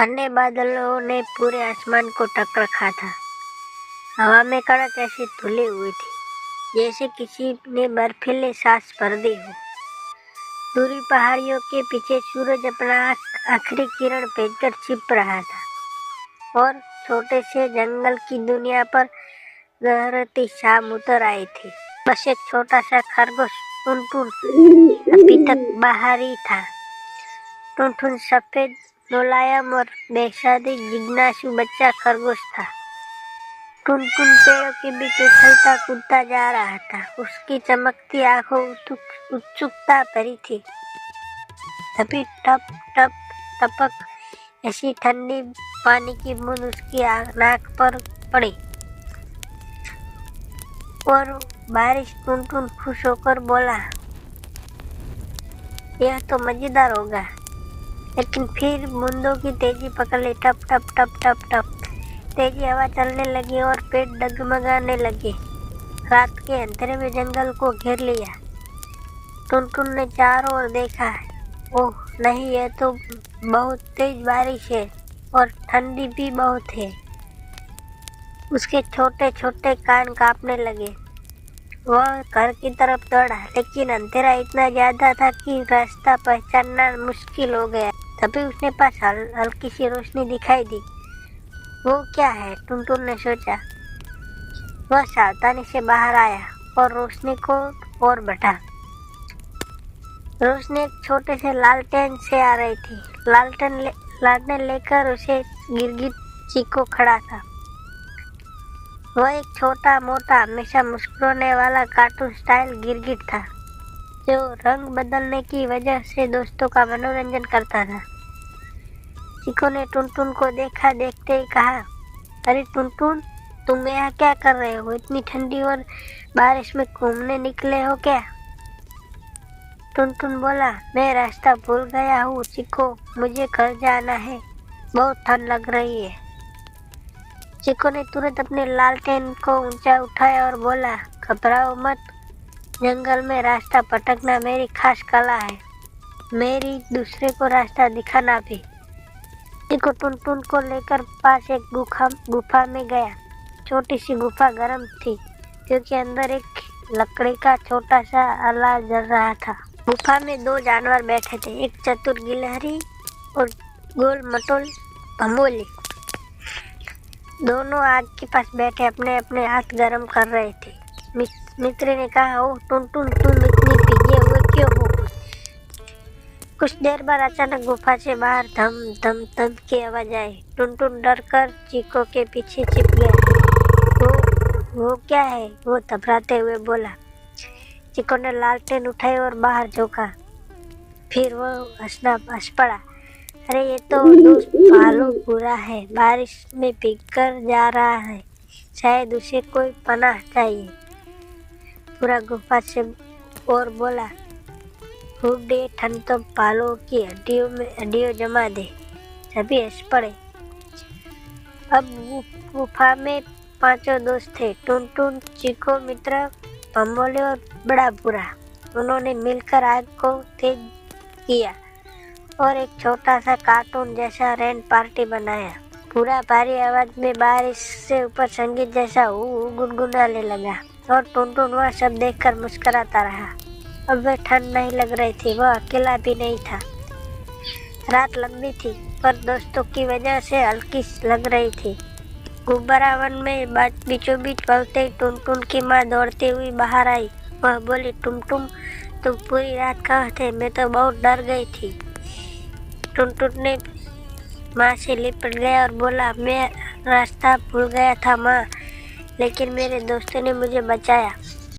घने बादलों ने पूरे आसमान को ढक रखा था। हवा में कड़क ऐसी धुली हुई थी जैसे किसी ने बर्फीले सांस भर दी हो। दूरी पहाड़ियों के पीछे सूरज अपना आखिरी किरण भेजकर छिप रहा था और छोटे से जंगल की दुनिया पर गहरती शाम उतर आई थी। बस एक छोटा सा खरगोश टुनटुन अभी तक बाहर ही था। टुनटुन सफेद, मुलायम और बेहद जिज्ञासु बच्चा खरगोश था। टुनटुन पेड़ों के बीच उछलता कूदता जा रहा था। उसकी चमकती आंखों उत्सुकता भरी थी। तभी टप टप टपक ऐसी ठंडी पानी की बूंद उसकी नाक पर पड़ी और बारिश। टुनटुन खुश होकर बोला, यह तो मजेदार होगा। लेकिन फिर बूंदों की तेजी पकड़ ली। टप टप टप टप टप तेजी हवा चलने लगी और पेड़ डगमगाने लगे। रात के अंधेरे में जंगल को घेर लिया। टुनटुन ने चारों ओर देखा। ओह नहीं, यह तो बहुत तेज बारिश है और ठंडी भी बहुत है। उसके छोटे छोटे कान कांपने लगे। वह घर की तरफ दौड़ा, लेकिन अंधेरा इतना ज्यादा था कि रास्ता पहचानना मुश्किल हो गया। तभी उसने पास हल्की सी रोशनी दिखाई दी। वो क्या है, टुनटुन ने सोचा। वह सावधानी से बाहर आया और रोशनी को और बढ़ा। रोशनी एक छोटे से लालटेन से आ रही थी। लालटेन लेकर उसे गिरगिट चीको खड़ा था। वह एक छोटा मोटा हमेशा मुस्कुराने वाला कार्टून स्टाइल गिरगिट था, जो रंग बदलने की वजह से दोस्तों का मनोरंजन करता था। चिको ने टुनटुन को देखा। देखते ही कहा, अरे टुनटुन, तुम यहाँ क्या कर रहे हो? इतनी ठंडी और बारिश में घूमने निकले हो क्या? टुनटुन बोला, मैं रास्ता भूल गया हूँ चिको, मुझे घर जाना है, बहुत ठंड लग रही है। चिको ने तुरंत अपने लालटेन को ऊंचा उठाया और बोला, घबराओ मत, जंगल में रास्ता भटकना मेरी खास कला है, मेरी दूसरे को रास्ता दिखाना भी। चिको टुनटुन को लेकर पास एक गुफा में गया। छोटी सी गुफा गर्म थी क्योंकि अंदर एक लकड़ी का छोटा सा अला जल रहा था। गुफा में दो जानवर बैठे थे, एक चतुर गिलहरी और गोल मटोल भंबोली। दोनों आग के पास बैठे अपने अपने हाथ गर्म कर रहे थे। मित्र ने कहा, ओह टुनटुन, तुम इतनी भीगे हुए क्यों हो? कुछ देर बाद अचानक गुफा से बाहर धम धम धम की आवाज आई। टुनटुन डर कर चिको के पीछे छिप गया। वो क्या है? वो घबराते हुए बोला। चिको ने लालटेन उठाई और बाहर झोंका। फिर वो हंस पड़ा। अरे ये तो दोस्त भालू बुरा है, बारिश में भीगकर जा रहा है, शायद उसे कोई पनाह चाहिए। पूरा गुफा से और बोला, हुड्डे ठंड तो भालू की हड्डियों जमा दे। सभी हंस पड़े। अब गुफा में पांचों दोस्त थे, टुनटुन, चिको, मित्र, भंबोले और बड़ा बुरा। उन्होंने मिलकर आग को तेज किया और एक छोटा सा कार्टून जैसा रेन पार्टी बनाया। पूरा भारी आवाज में बारिश से ऊपर संगीत जैसा गुनगुनाने लगा और टुनटुन वह सब देखकर मुस्कुराता रहा। अब वह ठंड नहीं लग रही थी, वह अकेला भी नहीं था। रात लंबी थी पर दोस्तों की वजह से हल्की लग रही थी। गुब्बारा वन में बीचों बीच पहुंचते ही टुनटुन की माँ दौड़ती हुई बाहर आई। वह बोली, टुनटुन, तुम पूरी रात कहाँ थे? मैं तो बहुत डर गई थी। टुनटुन ने माँ से लिपट गया और बोला, मैं रास्ता भूल गया था माँ, लेकिन मेरे दोस्तों ने मुझे बचाया।